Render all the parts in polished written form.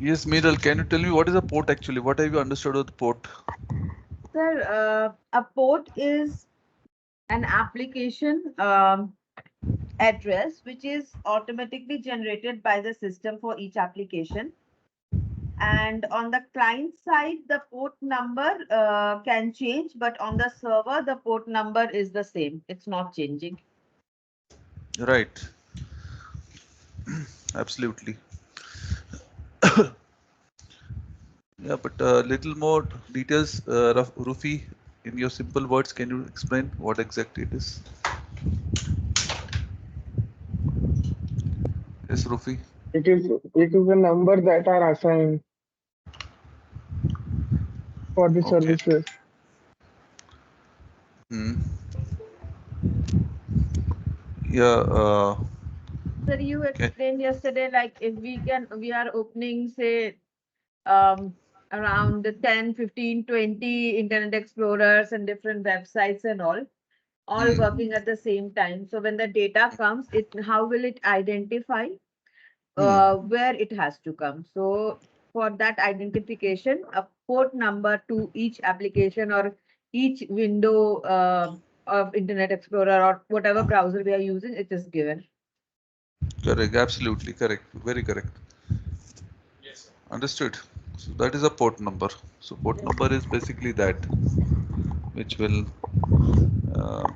Yes, Meeral, can you tell me what is a port actually? What have you understood of the port? Sir, a port is an application address which is automatically generated by the system for each application. And on the client side, the port number can change, but on the server, the port number is the same. It's not changing. Right, absolutely. Yeah, but little more details, Rufi, in your simple words, can you explain what exactly it is? Yes, Rufi. It is a number that are assigned for the Okay. services. Hmm. Yeah. Sir, you Can, explained yesterday, like if we are opening, say, um, around 10, 15, 20 Internet Explorers and different websites and all hmm. working at the same time. So when the data comes, how will it identify Hmm. where it has to come? So for that identification, a port number to each application or each window of Internet Explorer or whatever browser we are using, it is given. Correct. Absolutely correct. Very correct. Yes, sir. Understood. So that is a port number. So port Yes. number is basically that, which will uh,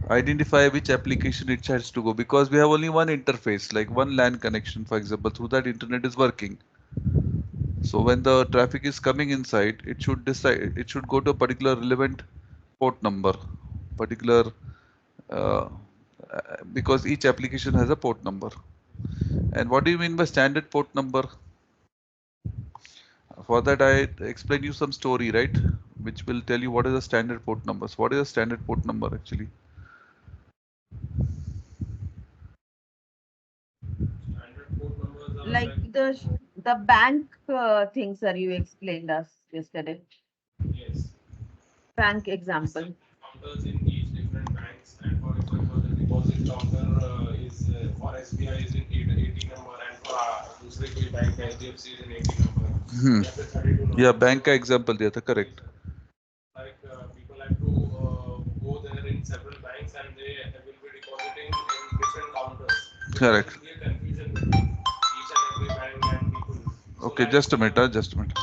identify which application it has to go, because we have only one interface, like one LAN connection, for example, through that internet is working. So when the traffic is coming inside, it should decide, it should go to a particular relevant port number, particular, uh, because each application has a port number. And what do you mean by standard port number? For that, I explain you some story, right? Which will tell you what is the standard port numbers. What is the standard port number actually? Standard port numbers are Like like, the bank things that you explained us yesterday. yes, Bank we set example. counters in each different banks. And for example, the deposit counter is for SBI is in 80 number, and for दूसरे कोई bank HDFC is in 80 number. Hmm. या फिर 32 Yeah, number. bank So का example दिया था, yes, correct. sir. Like people have to go there in several banks, and they will be depositing in different counters. So there Correct. will be a confusion between each and every bank and people. So Okay, like just a minute, just a minute.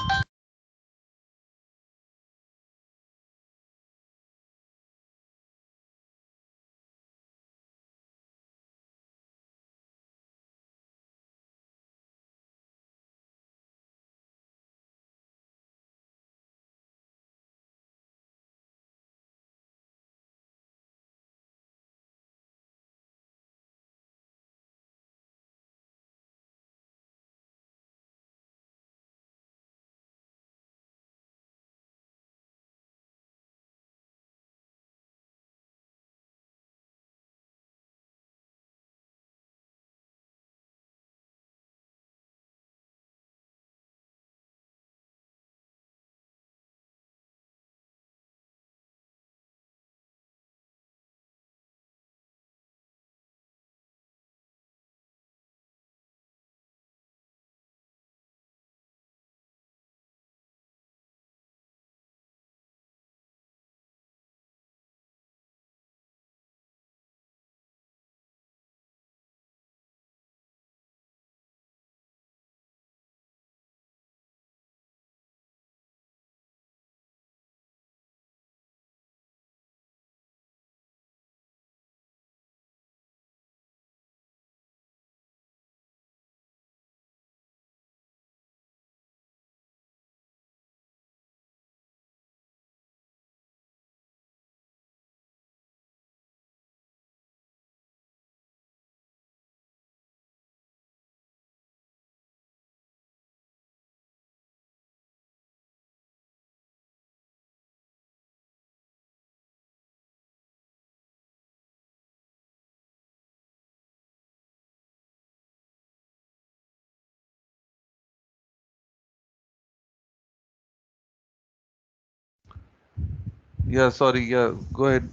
Yeah, sorry, yeah, go ahead,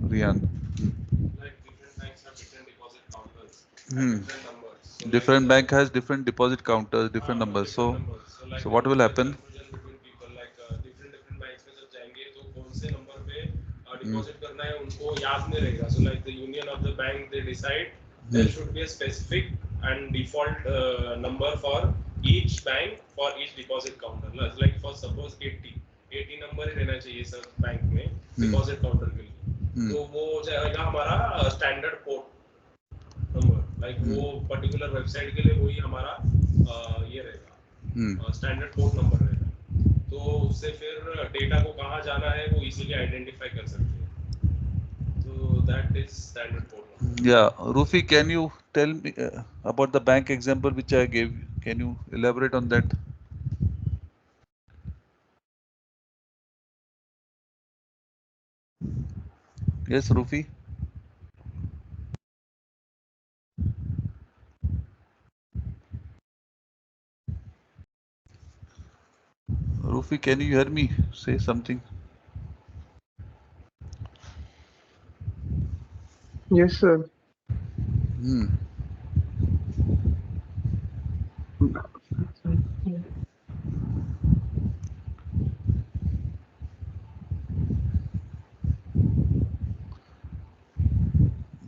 Rian. like different banks have different deposit counters and Hmm. different numbers. So different like, bank has different deposit counters, different numbers. So, like so what there will will be a happen? confusion between people, like different banks में जब जाएंगे तो कौन से number पे Hmm. Deposit करना है उनको याद नहीं रहेगा. So like the union of the bank, they decide there Hmm. should be a specific and default number for each bank for each deposit counter. Like for suppose 80 number ही रहना चाहिए सब bank में डिपॉजिट काउंटर के लिए. Hmm. तो वो हो जाएगा हमारा स्टैंडर्ड पोर्ट नंबर. लाइक वो पर्टिकुलर वेबसाइट के लिए वही हमारा ये रहेगा, Hmm. स्टैंडर्ड पोर्ट नंबर रहेगा. तो उससे फिर डेटा को कहाँ जाना है वो इजीली आइडेंटिफाई कर सकते हैं. तो that is standard port number. Yeah, Rufi, can you tell me about the bank example which I gave? Can you elaborate on that? Yes, Rufi. Rufi, can you hear me? Say something. Yes, sir. Hmm.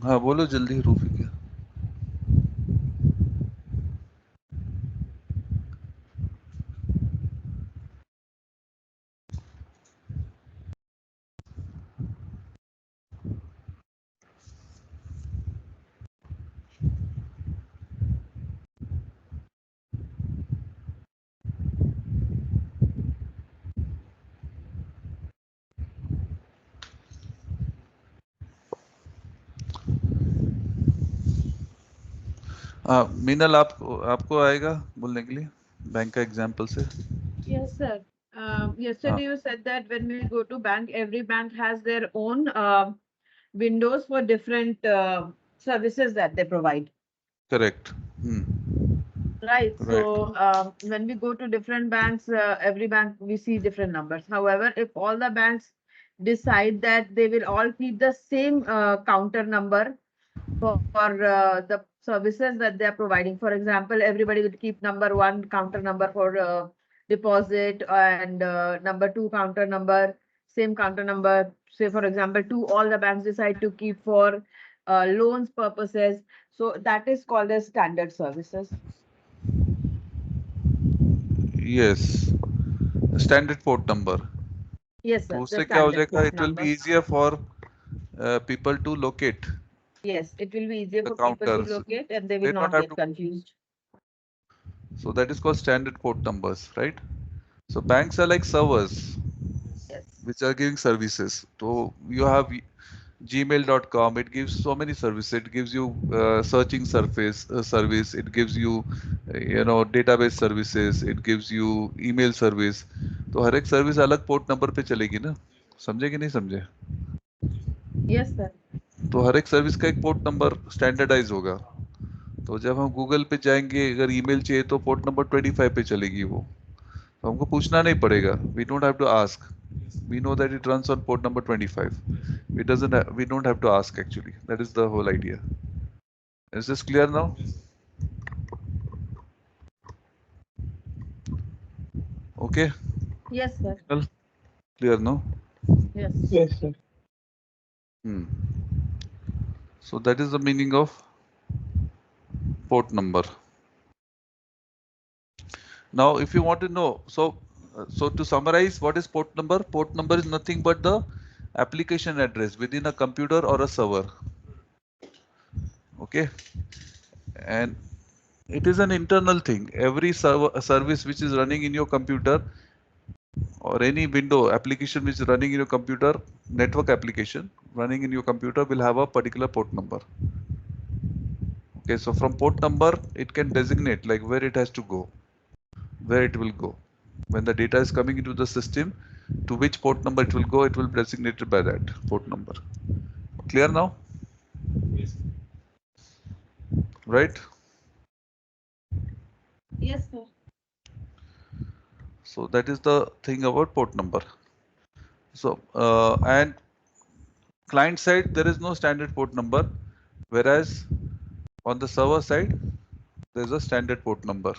हाँ बोलो जल्दी रूफी क्या. मीनल आपको आपको आएगा बोलने के लिए बैंक का एग्जाम्पल से. Yes, sir. Yesterday you said that when we go to bank, every bank has their own windows for different services that they provide. Correct. Right. Right. So when we go to different banks, every bank we see different numbers. However, if all the banks decide that they will all keep the same counter number for the services that they are providing. For example, everybody will keep number one counter number for deposit and number two counter number, same counter number. Say, for example, two, all the banks decide to keep for loans purposes. So that is called as standard services. Yes. Standard port number. Yes, तो sir. उससे The क्या हो standard जाएगा? port It will number. be easier for people to locate Yes, it will be easier the for people to counters. locate and they They will don't not have get to. confused. So that is called standard port numbers, right? So banks are like servers Yes. which are giving services. So you have gmail.com, it gives so many services. It gives you searching service, it gives you database services, it gives you email service. तो हर एक service अलग port number पे चलेगी ना. समझे कि नहीं समझे? Yes, sir. तो हर एक सर्विस का एक पोर्ट नंबर स्टैंडर्डाइज होगा. तो जब हम गूगल पे जाएंगे अगर ईमेल चाहिए तो पोर्ट नंबर 25 पे चलेगी वो. तो हमको पूछना नहीं पड़ेगा. We don't have to ask. We know that it runs on port number 25. We don't have to ask actually. That is the whole idea. Is this clear now? Okay. Yes, sir. Well, clear now? Yes. Yes, sir. So that is the meaning of port number. Now if you want to know, so to summarize, what is port number? Port number is nothing but the application address within a computer or a server. Okay. And it is an internal thing. Every service which is running in your computer or any window application which is running in your computer, network application running in your computer will have a particular port number. Okay, so from port number, it can designate like where it has to go, where it will go. When the data is coming into the system, to which port number it will be designated by that port number. Clear now? Yes. Right? Yes, sir. So that is the thing about port number. So, and client side, there is no standard port number, whereas on the server side, there's a standard port number.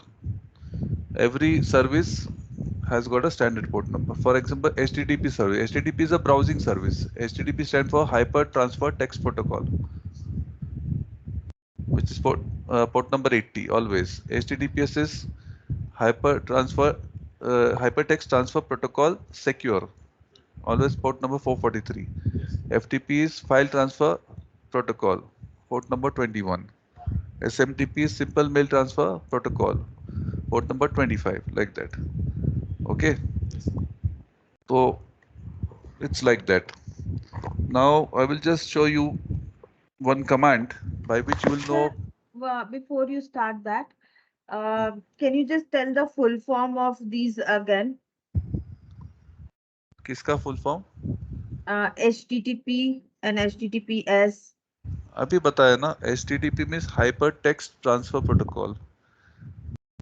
Every service has got a standard port number. For example, HTTP service. HTTP is a browsing service. HTTP stands for Hyper Transfer Text Protocol, which is port number 80 always. HTTPS is Hypertext Transfer Protocol Secure, always port number 443. Yes. FTP is File Transfer Protocol, port number 21. SMTP is Simple Mail Transfer Protocol, port number 25, like that. Okay, Yes. so it's like that. Now I will just show you one command by which you will know. Before you start that, can you just tell the full form of these again? किसका full form? HTTP and HTTPS. अभी बताया ना, HTTP means Hypertext Transfer Protocol.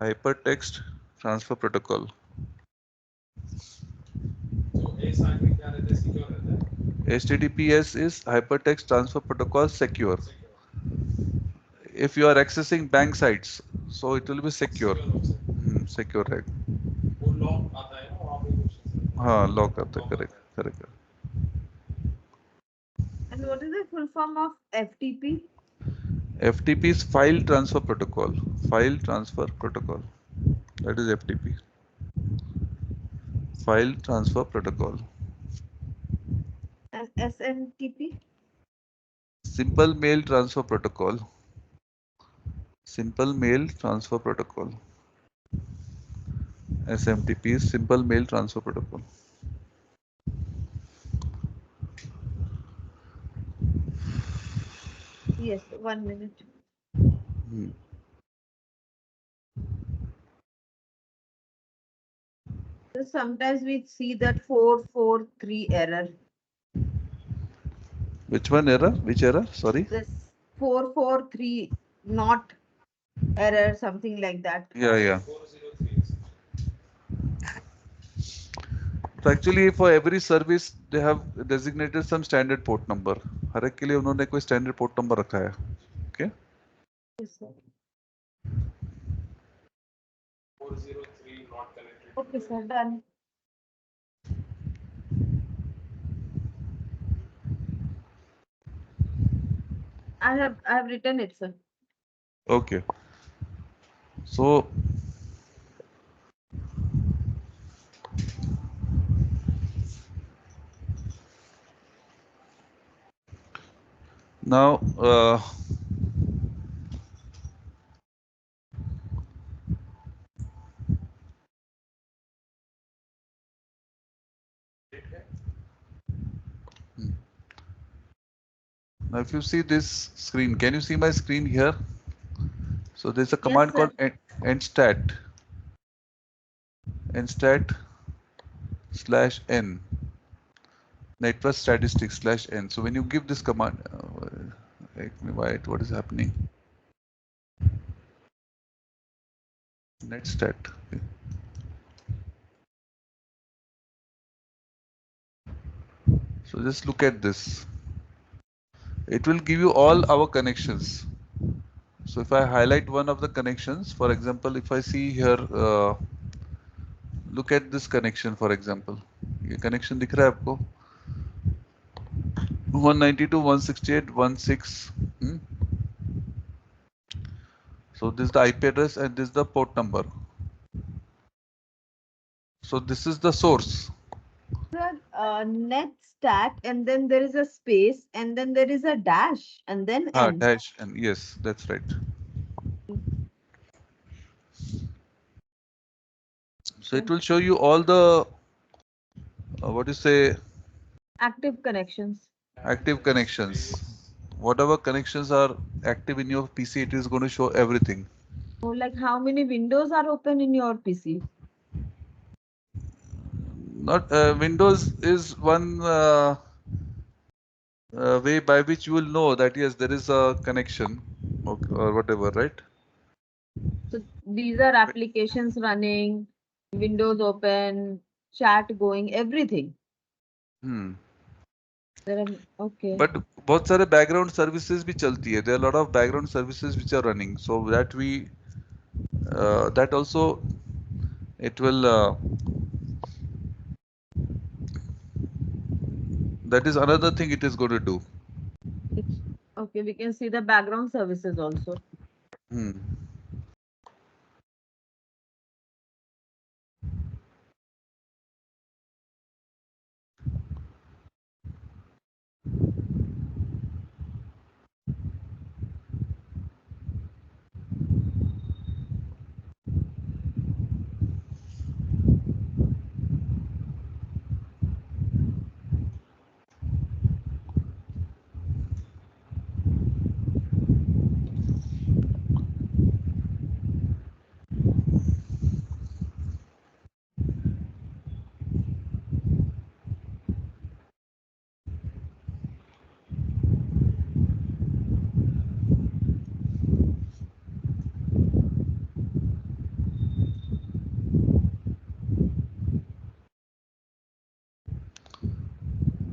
Hypertext Transfer Protocol. तो S आगे क्या रहता है, secure रहता है. HTTPS is Hypertext Transfer Protocol Secure. If you are accessing bank sites, so it will be secure. Secure है. वो लॉक आता है ना वहाँ पे कुछ. हाँ, lock आता है, correct. And what is the full form of FTP? FTP is File Transfer Protocol. File Transfer Protocol. That is FTP. File Transfer Protocol. And SMTP? Simple Mail Transfer Protocol. Simple Mail Transfer Protocol. SMTP is Simple Mail Transfer Protocol. Yes, 1 minute. So sometimes we see that 443 error. Which one error? Which error? Sorry. This 443 not error, something like that. Yeah. 403. So actually, for every service, they have designated some standard port number. हर एक के लिए उन्होंने कोई standard port number रखा है. Okay. Yes, sir. 403 not connected. Okay, sir, done. I have written it, sir. Okay. So now now if you see this screen, can you see my screen here? So there's a command sir. called nstat. Nstat /n. Network statistics /n. So when you give this command, let me write what is happening. Netstat. Okay. So just look at this. It will give you all our connections. So if I highlight one of the connections, for example, if I see here, look at this connection, for example. ये connection दिख रहा है आपको? 192.168.1.6. So this is the IP address and this is the port number. So this is the source. Sir, netstat, and then there is a space, and then there is a dash, and then n. Dash and yes, that's right. So it will show you all the what do you say? Active connections. Active connections. Whatever connections are active in your PC, it is going to show everything. So like how many windows are open in your PC? Not Windows is one way by which you will know that yes, there is a connection or whatever, right? So these are applications running, Windows open, chat going, everything. There are, okay. But बहुत सारे background services भी चलती है. There are a lot of background services which are running. So that we that also it will that is another thing it is going to do. Okay, we can see the background services also. Hmm.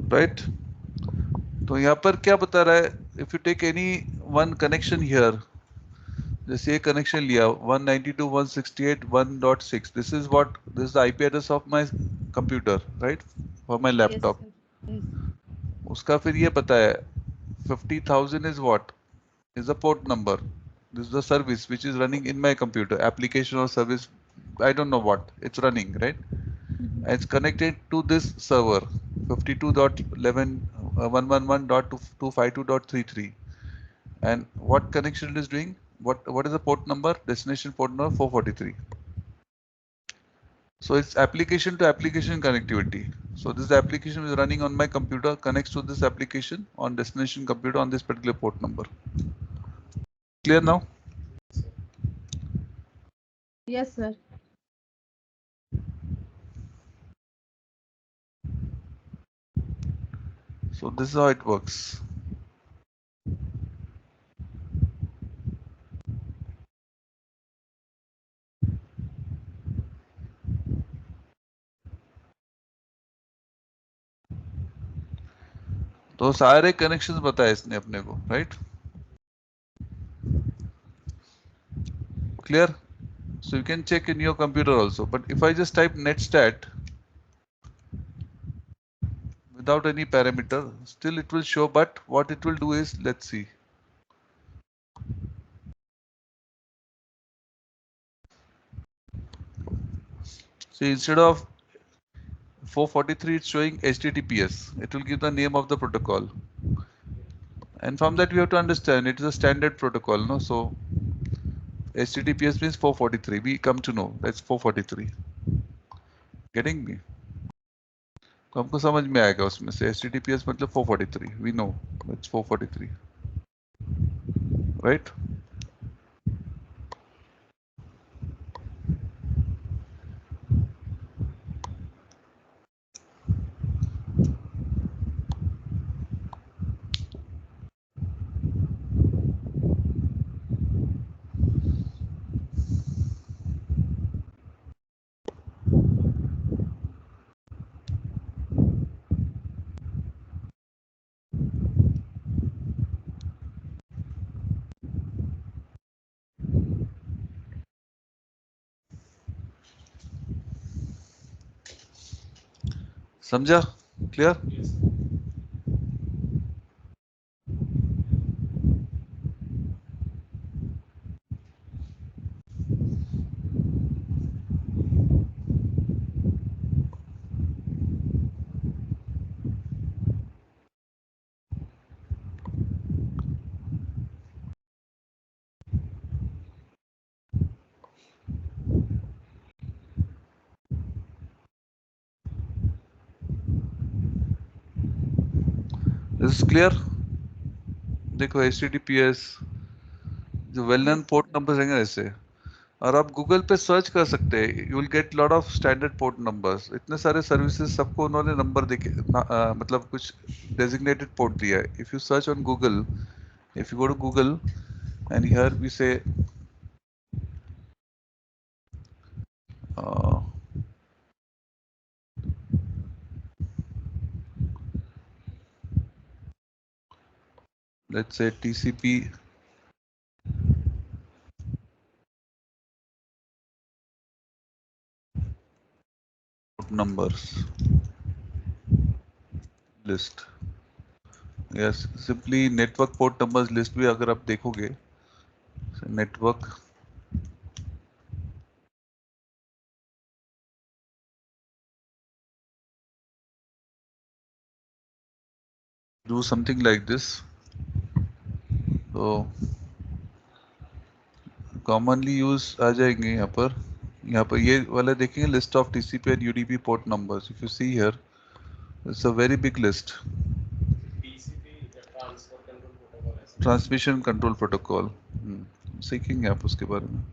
Right. तो यहाँ पर क्या बता रहा है? If you take any one connection here, जैसे ये connection लिया 192.168.1.6. This is the IP address of my computer, right? For my Yes, laptop. sir. Yes. उसका फिर ये पता है 50,000 is what? Is the port number. This is the service which is running in my computer, application or service. I don't know what it's running, right? Mhm. It's connected to this server 52.11.111.252.33. And what connection it is doing? What is the port number? Destination port number 443. So it's application to application connectivity. So this application is running on my computer, connects to this application on destination computer on this particular port number. Clear now? Yes, sir. So this is how it works. तो सारे connections बताए इसने अपने को, right? Clear? So you can check in your computer also. But if I just type netstat without any parameter, still it will show. But what it will do is, let's see. See, instead of 443, it's showing HTTPS. It will give the name of the protocol. And from that, we have to understand it is a standard protocol, no? So HTTPS means 443. We come to know that's 443. Getting me? तो हमको समझ में आएगा उसमें से HTTPS मतलब 443. We know it's 443, right? समझा? Clear? Yes. This is clear? देखो HTTPS जो well known Yes. Port numbers हैं ऐसे, और आप गूगल पे सर्च कर सकते हैं, you will get lot of standard port numbers. इतने सारे सर्विसेज सबको उन्होंने नंबर देके मतलब कुछ डेजिग्नेटेड पोर्ट दिया है. If you search on Google, if you go to Google and here we say let's say TCP port numbers list. Yes, simply network port numbers list भी अगर आप देखोगे, network do something like this. तो commonly use आ जाएंगे यहाँ पर ये वाला देखेंगे list of TCP and UDP port numbers. If you see here, it's a very big list. TCP transfer control protocol ऐसा Transmission control protocol. सीखेंगे आप उसके बारे में.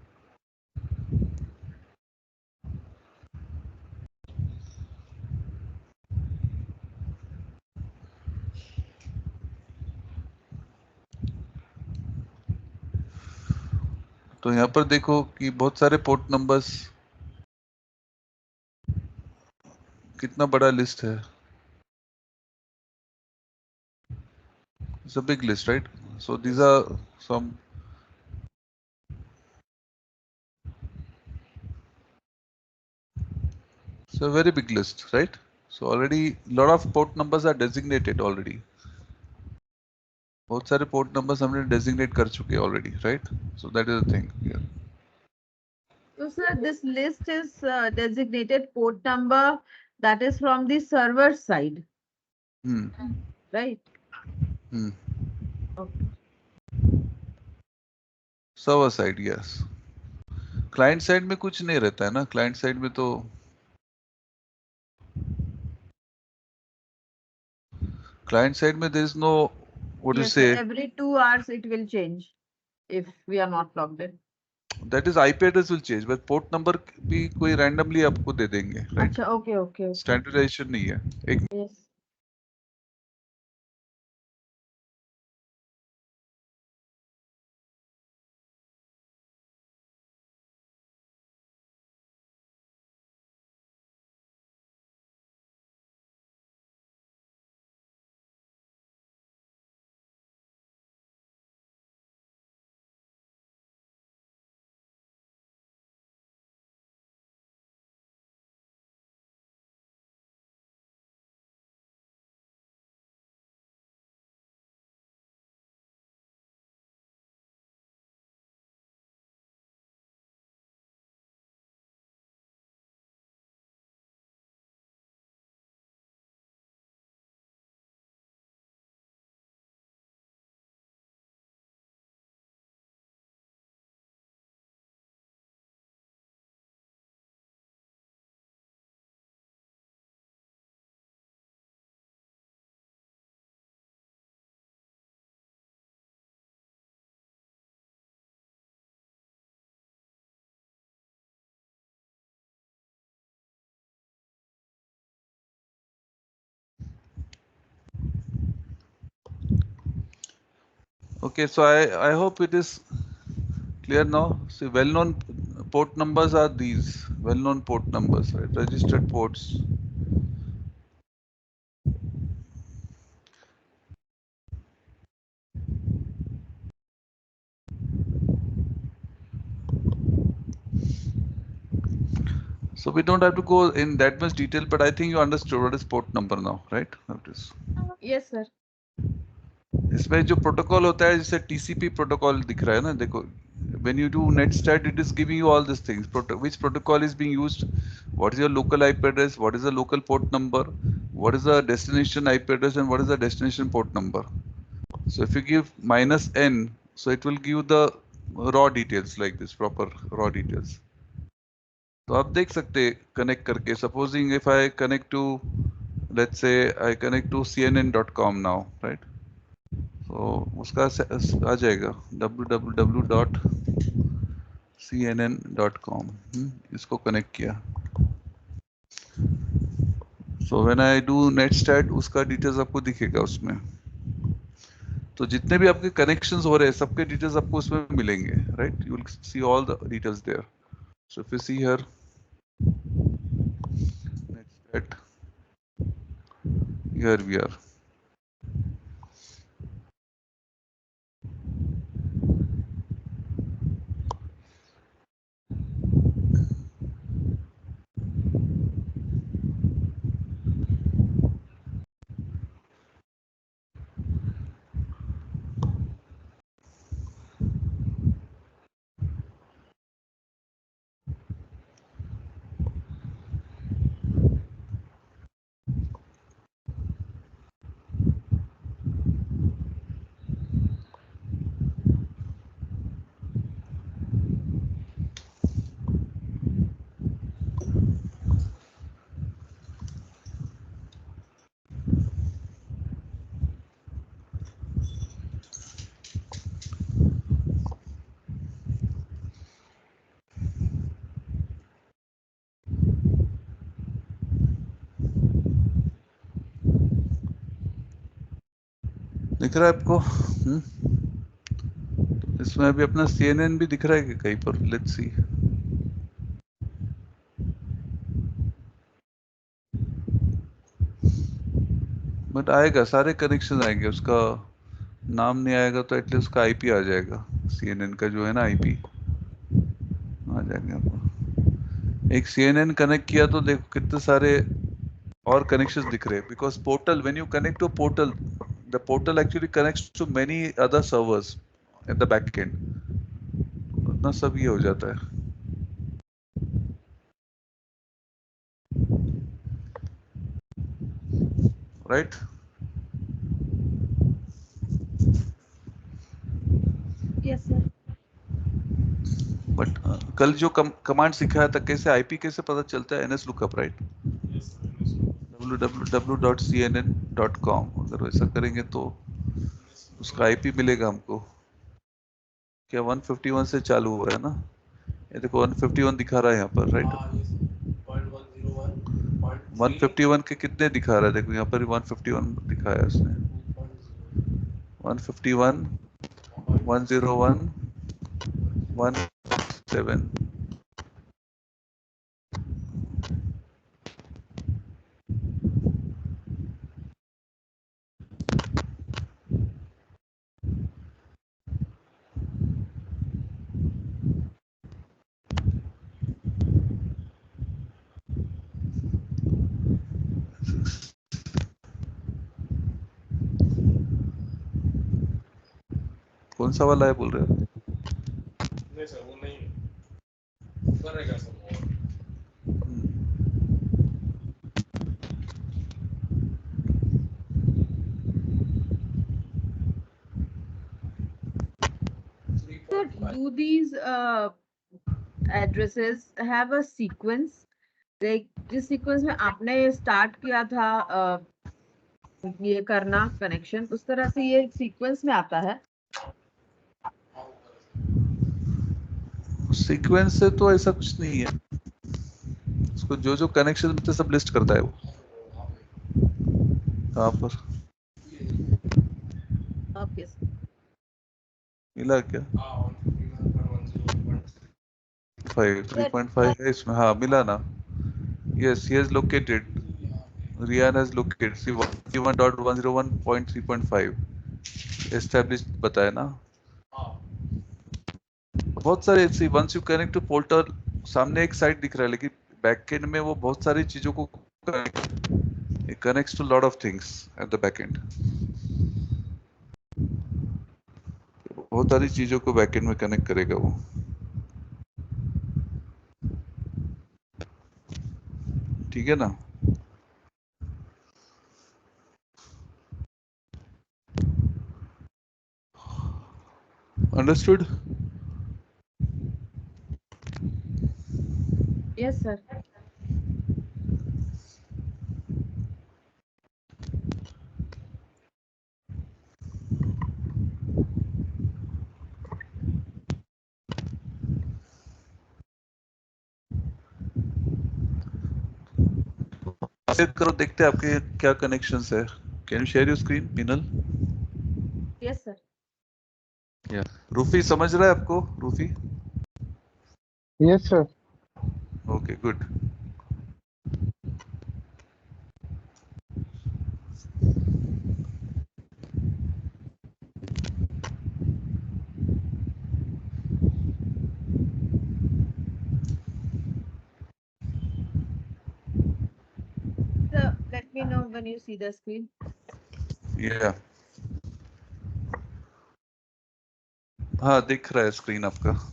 तो यहाँ पर देखो कि बहुत सारे पोर्ट नंबर्स, कितना बड़ा लिस्ट है. It's a big list, right? So these are some. It's a very big list, right? So already a lot of port numbers are designated already. बहुत सारे port numbers हमने designate कर चुके already, right? So that is the thing here. So, sir, this list is designated port number that is from the server side, Hmm. right? Hmm. Okay. Server side, yes. Client side में कुछ नहीं रहता है ना. Client side में तो client side में there is no, what do you Yes, sir. say? Every 2 hours it will change if we are not logged in. That is IP address will change, but port number भी कोई randomly आपको दे देंगे, right? अच्छा, okay, okay, okay. Standardization नहीं है. एक Yes. Okay, so I hope it is clear now. See, well-known port numbers are these well-known port numbers, right? Registered ports. So we don't have to go in that much detail, but I think you understood what is port number now, right? Notice. Yes, sir. इसमें जो protocol होता है जैसे TCP protocol दिख रहा है ना, देखो when you do netstat it is giving you all these things. Which protocol is being used, what is your local IP address, what is the local port number, what is the destination IP address, and what is the destination port number. So if you give -n, so it will give the raw details like this, proper raw details. तो आप देख सकते connect करके, supposing if I connect to, let's say I connect to cnn.com now, right? तो उसका आ जाएगा www.cnn.com. इसको connect किया. So when I do netstat उसका डिटेल्स आपको दिखेगा उसमें. तो जितने भी आपके कनेक्शंस हो रहे हैं सबके डिटेल्स आपको उसमें मिलेंगे, right? You will see all the details there. So if you see here netstat, here we are. दिख रहा है आपको? इसमें अभी अपना CNN भी दिख रहा है कि कहीं पर? Let's see. बट आएगा, सारे कनेक्शन आएंगे, उसका नाम नहीं आएगा तो एटलीस्ट उसका IP आ जाएगा। CNN का जो है ना IP आ जाएंगे आपको। एक CNN कनेक्ट किया तो देखो कितने सारे और कनेक्शंस दिख रहे हैं, because portal, when you connect to portal, the portal actually connects to many other servers at the back end. उतना सब ये हो जाता है, राइट? Yes sir. बट कल जो कमांड सिखाया था, कैसे IP कैसे पता चलता है? NS lookup, right? Yes, sir. www.cnn.com, अगर वैसा करेंगे तो उसका IP मिलेगा हमको। क्या 151 से चालू हो रहा है ना? ये देखो 151 दिखा रहा है यहाँ पर, राइट? हाँ, yes. 0.101, 151 के कितने दिखा रहा है? देखो यहाँ पर 151 दिखाया है उसने। 151, 101, 17। कौन सा वाला है बोल रहे हो? नहीं सर, वो नहीं है। ऊपर रहेगा सर वो। Sir, do these addresses have a sequence? Like जिस सीक्वेंस में आपने स्टार्ट किया था ये करना कनेक्शन, उस तरह से ये सीक्वेंस में आता है? सीक्वेंस से तो ऐसा कुछ नहीं है, उसको जो जो कनेक्शन मिलते सब लिस्ट करता है वो। कहाँ पर ओके मिला क्या? 3.5 है इसमें, हाँ मिला ना। Yes, he has located. Rian has located. See 151.101.3.5 established बताया ना। बहुत सारे, see once you connect to portal, सामने एक साइट दिख रहा है, लेकिन बैकएंड में वो बहुत सारी चीजों को it connects to lot of things at the backend. बहुत सारी चीजों को बैकएंड में कनेक्ट करेगा वो। ठीक है ना? Understood? Yes sir. शेयर करो, देखते हैं आपके क्या कनेक्शंस है। Can you share your screen, Meenal? Yes sir. Rufi समझ रहा है आपको? Rufi? Yes, sir. Okay good. So let me know when you see the screen. या हाँ दिख रहा है स्क्रीन आपका।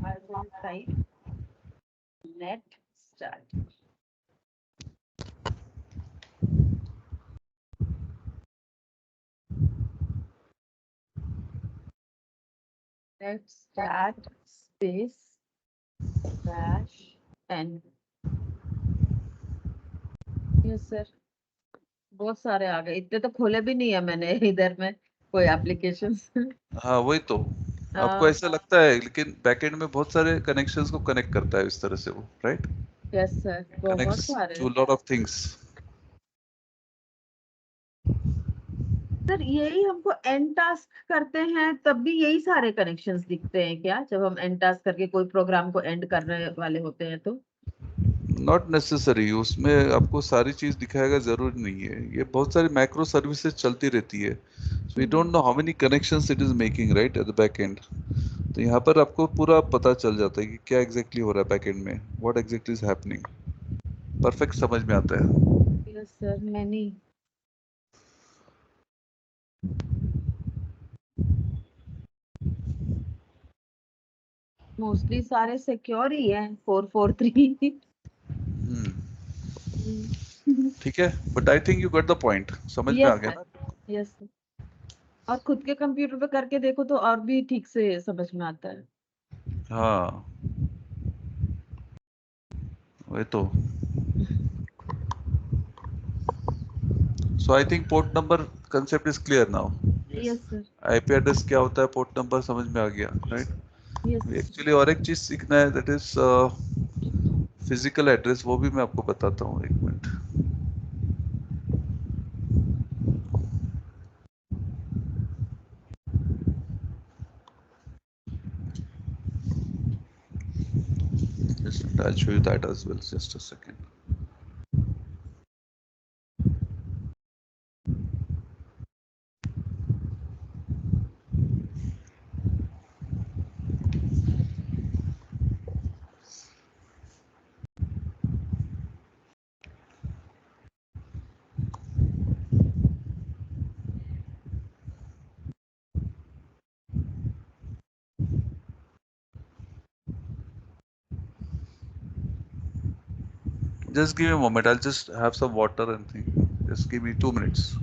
I will type net start. Net start space dash n. Yes sir. बहुत सारे आ गए, इतने तो खोले भी नहीं है मैंने इधर में कोई एप्लीकेशंस। हाँ वही तो, आपको ऐसा लगता है, लेकिन बैकएंड में बहुत सारे कनेक्शंस को कनेक्ट करता है इस तरह से वो, राइट? यस सर, बहुत कनेक्ट्स सारे। To lot of things. Sir यही हमको एंड टास्क करते हैं तब भी यही सारे कनेक्शंस दिखते हैं क्या, जब हम एंड टास्क करके कोई प्रोग्राम को एंड करने वाले होते हैं तो? नॉट नेसेसरी, उसमें आपको सारी चीज दिखाएगा जरूरी नहीं है, ये बहुत सारी माइक्रो सर्विसेज चलती रहती है, so we don't know how many connections it is making right at the back end. तो यहाँ पर आपको पूरा पता चल जाता है कि क्या एग्जैक्टली हो रहा है बैक एंड में, what exactly is happening, perfect समझ में आता है। यस सर, मैनी मोस्टली सारे सिक्योर ही है 443। हम्म, ठीक है, but I think you got the point, समझ में आ यस गया सर, ना। Yes sir. और खुद के कंप्यूटर पे करके देखो तो और भी ठीक से समझ में आता है। हाँ वही तो। So I think port number concept is clear now. Yes sir, IP address क्या होता है, पोर्ट नंबर समझ में आ गया राइट। यस। एक्चुअली और एक चीज सीखना है, दैट इज फिजिकल एड्रेस, वो भी मैं आपको बताता हूँ, एक minute. Just I'll show you that as well, just a second. Just give me a moment, I'll just have some water and thing. Just give me 2 minutes.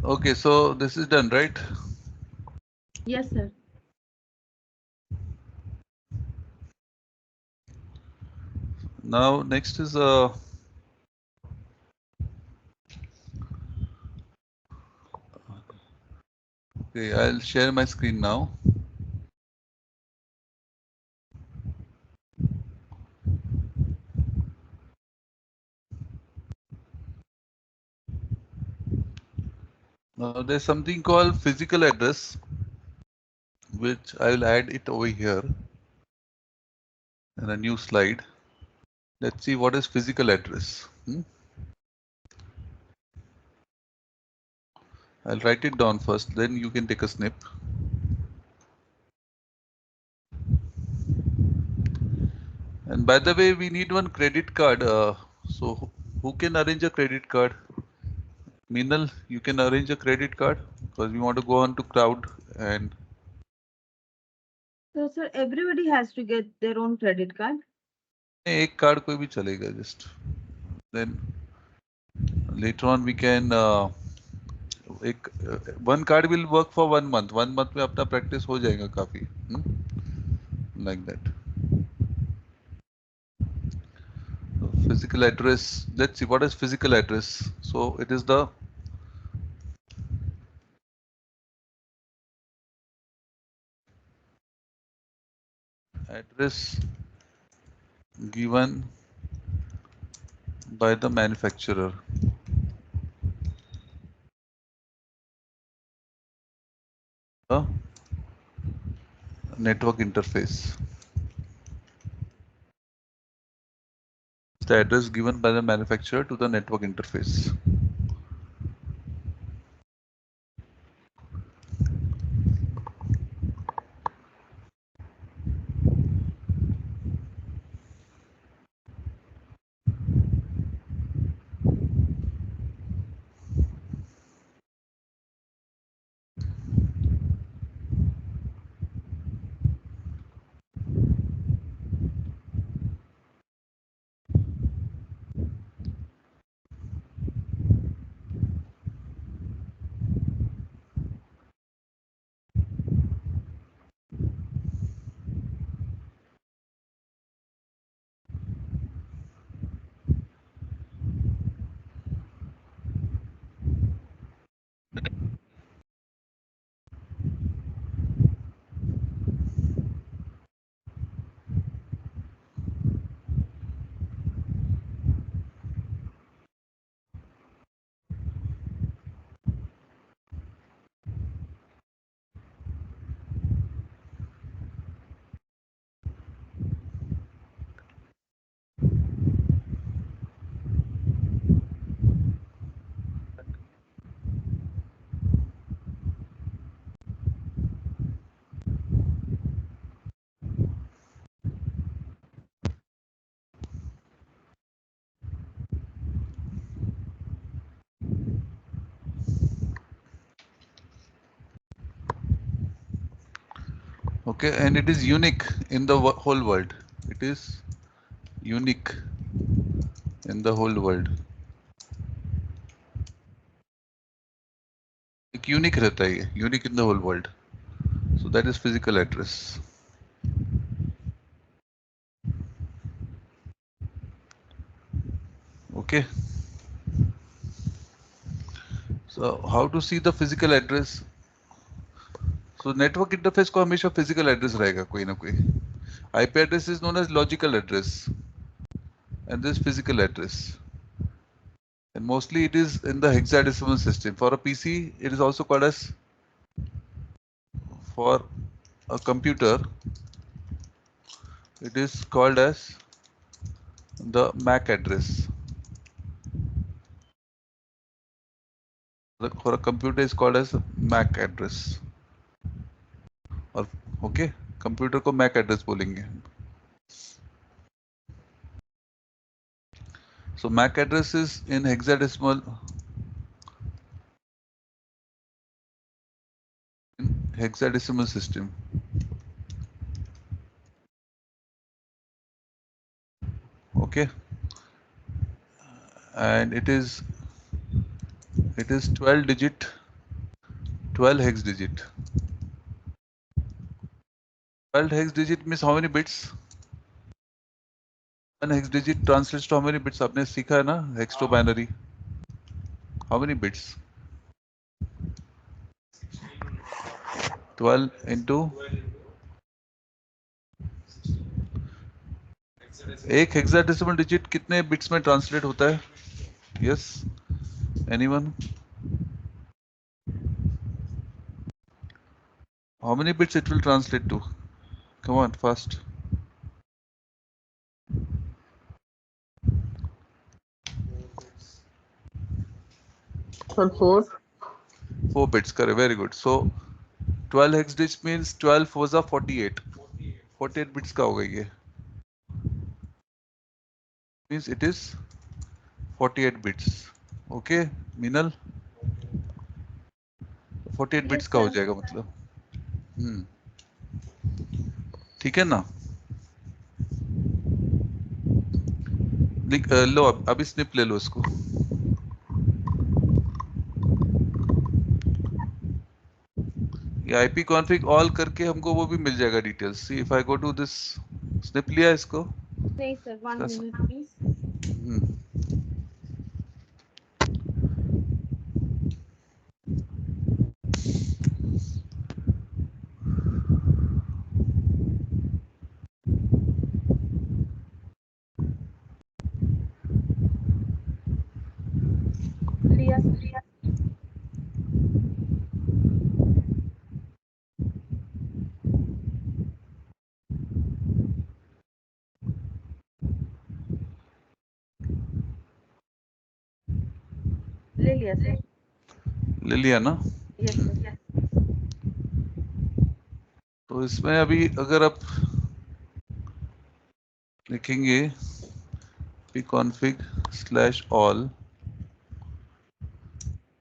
Okay, so this is done, right? Yes, sir. Now next is okay, I'll share my screen now. Now there's something called physical address, which I will add it over here in a new slide. Let's see what is physical address. I'll write it down first, then you can take a snip. And by the way, we need one credit card. So who can arrange a credit card? Minal, you can arrange a credit card because we want to go on to crowd and So, sir, everybody has to get their own credit card. एक card कोई भी चलेगा just. Then later on we can एक one card will work for 1 month. 1 month में अपना practice हो जाएगा काफी. Like that. So physical address. Let's see what is physical address. So it is the address given by the manufacturer. The network interface. The address given by the manufacturer to the network interface. Okay, and it is unique in the whole world. It is unique in the whole world. एक unique रहता है ये, unique in the whole world. So that is physical address. Okay. So how to see the physical address? So network interface को हमेशा physical address रहेगा कोई ना कोई. IP address is known as logical address, and this physical address. And mostly it is in the hexadecimal system. For a PC, it is also called as, for a computer, it is called as the MAC address. For a computer is called as MAC address. और okay, computer को MAC address बोलेंगे. So MAC address is in hexadecimal. Hexadecimal system. Okay, and it is 12 digit 12 hex digit. 12 hex digit means how many bits? One hex digit translates to how many bits? आपने सीखा है ना hex to binary. How many bits? 12 into 16 एक hexadecimal digit कितने bits में translate होता है? Yes, anyone? How many bits it will translate to? Come on fast. Sir, 4. 4 bits, correct, very good. So 12 hex digit means 12 was a 48. 48 bits का होगा ये. Means it is 48 bits. Okay, Minal? 48 bits Yes, का हो sir. जाएगा मतलब. ठीक है ना? लो अभी स्निप ले लो इसको. ये आईपी कॉन्फ़िग ऑल करके हमको वो भी मिल जाएगा details. See if I go to this, snip लिया इसको. नहीं sir, 1 Yes. minute please. लिया sir. ले लिया sir. ले लिया ना? Yes sir. तो इसमें अभी अगर आप लिखेंगे pconfig/all,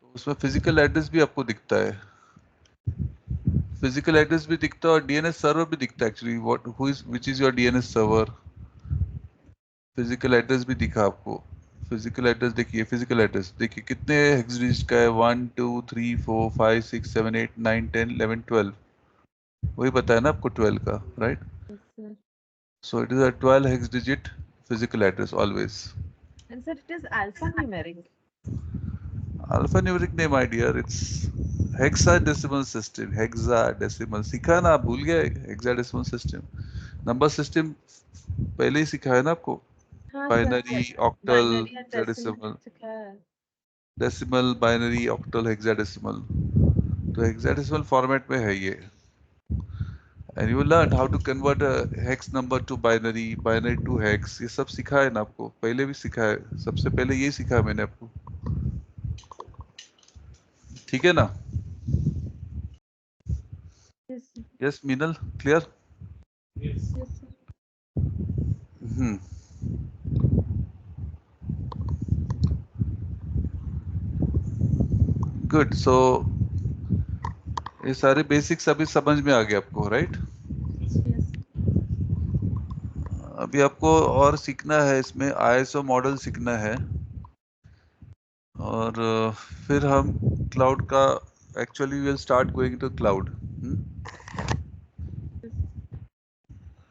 तो उसमें फिजिकल एड्रेस भी आपको दिखता है. फिजिकल एड्रेस भी दिखता है और डीएनएस सर्वर भी दिखता है. Actually what who is which is your DNS server. Physical address भी दिखा आपको. फिजिकल एड्रेस देखिए, फिजिकल एड्रेस देखिए कितने हेक्स डिजिट का है. 1 2 3 4 5 6 7 8 9 10 11 12. वही बताया ना आपको 12 का, right? Yes sir. So it is a 12 hex digit physical address always. And sir, it is alphanumeric. Alphanumeric name, my dear. It's hexadecimal system. Hexadecimal. सीखा ना, आप भूल गए hexadecimal system. Number system पहले ही सिखाया ना आपको. हाँ Binary, sir. octal, Binary and decimal hexadecimal, सिखा है. decimal, binary, octal, hexadecimal. तो hexadecimal format में है ये. And you learned how to convert a hex number to binary, binary to hex. ये सब सिखा है ना आपको, पहले भी सिखा है. सबसे पहले ये सिखा है मैंने आपको. ठीक है ना? Yes sir. Yes Meenal, clear? Yes. Yes sir. Good. So ये सारे बेसिक्स अभी समझ में आ गए आपको, राइट? Yes. अभी आपको और सीखना है, इसमें आईएसओ मॉडल सीखना है. और फिर हम क्लाउड का, actually will start going to cloud.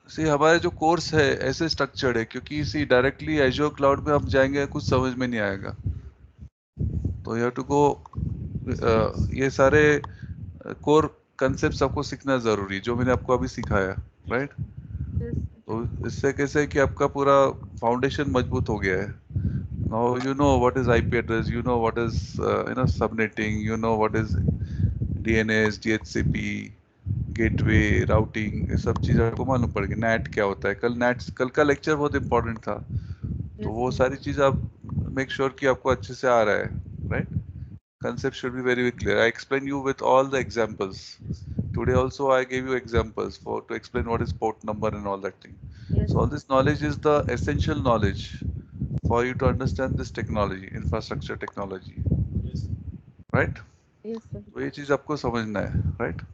See हमारे जो कोर्स है ऐसे स्ट्रक्चर्ड है, क्योंकि सी डायरेक्टली एजोर क्लाउड में हम जाएंगे कुछ समझ में नहीं आएगा. तो यू हैव टू गो, ये सारे कोर कंसेप्ट आपको सीखना जरूरी, जो मैंने आपको अभी सिखाया, राइट? Yes. तो इससे कैसे है कि आपका पूरा फाउंडेशन मजबूत हो गया है. Now you know what is IP address, you know what is subnetting, you know what is DNS, DHCP, gateway, routing. ये सब चीज़ आपको मालूम पड़ेगी. नेट क्या होता है, कल का लेक्चर बहुत इंपॉर्टेंट था. तो Yes वो sir. सारी चीज़ आप मेक श्योर कि आपको अच्छे से आ रहा है, right? Concept should be very clear. I explain you with all the examples. Today also I gave you examples for to explain what is port number and all that thing. Yes. So all this knowledge is the essential knowledge for you to understand this technology, infrastructure technology, Yes. right? Yes sir. तो ये चीज आपको समझना है, right?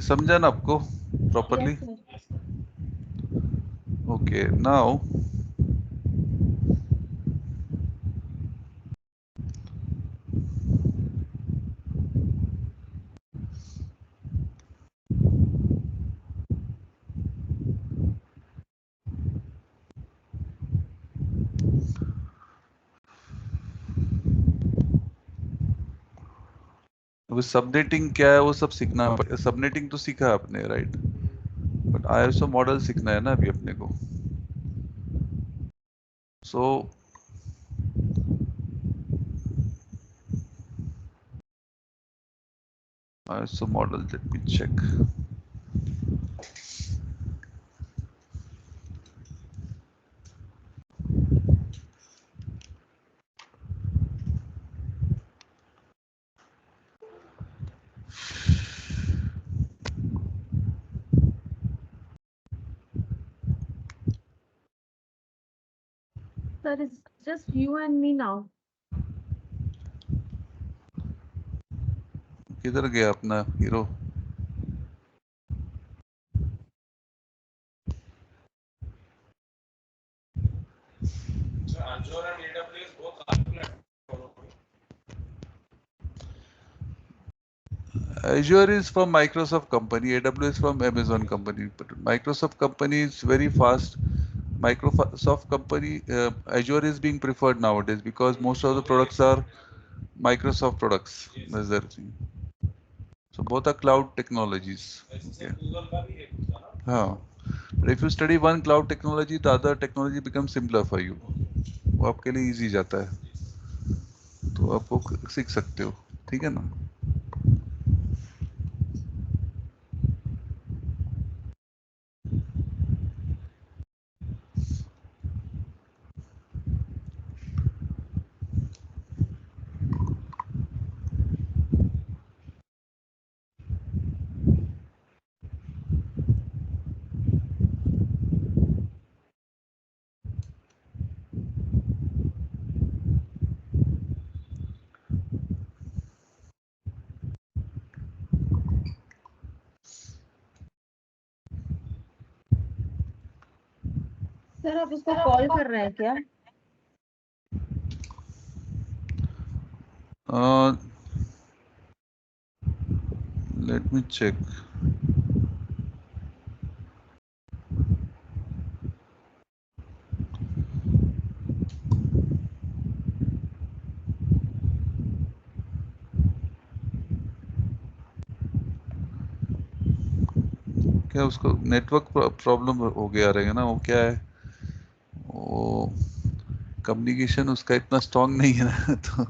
समझा ना आपको properly? Yes, sir. Okay, now अब सबनेटिंग क्या है वो सब सीखना पड़ेगा। सबनेटिंग तो सीखा आपने, राइट? बट आईएसओ मॉडल सीखना है ना अभी अपने को। सो ISO model, let me check. Sir, it's just you and me now. किधर गया अपना hero? So Azure and AWS both are platform. Azure is from Microsoft company, AWS from Amazon company. But Microsoft company is very fast. Microsoft company, Azure is being preferred nowadays because most of the products are Microsoft products. That's the thing. So both are cloud technologies. ऐसे Okay. Google का भी है कुछ ना? हाँ. But if you study one cloud technology, the other technology becomes simpler for you. वो आपके लिए easy जाता है. तो आप वो सीख सकते हो, ठीक है ना? सर आप इसको कॉल कर रहे हैं क्या? Let me check. क्या उसको नेटवर्क प्रॉब्लम हो गया रहेगा ना? वो क्या है, वो कम्युनिकेशन उसका इतना स्ट्रांग नहीं है ना तो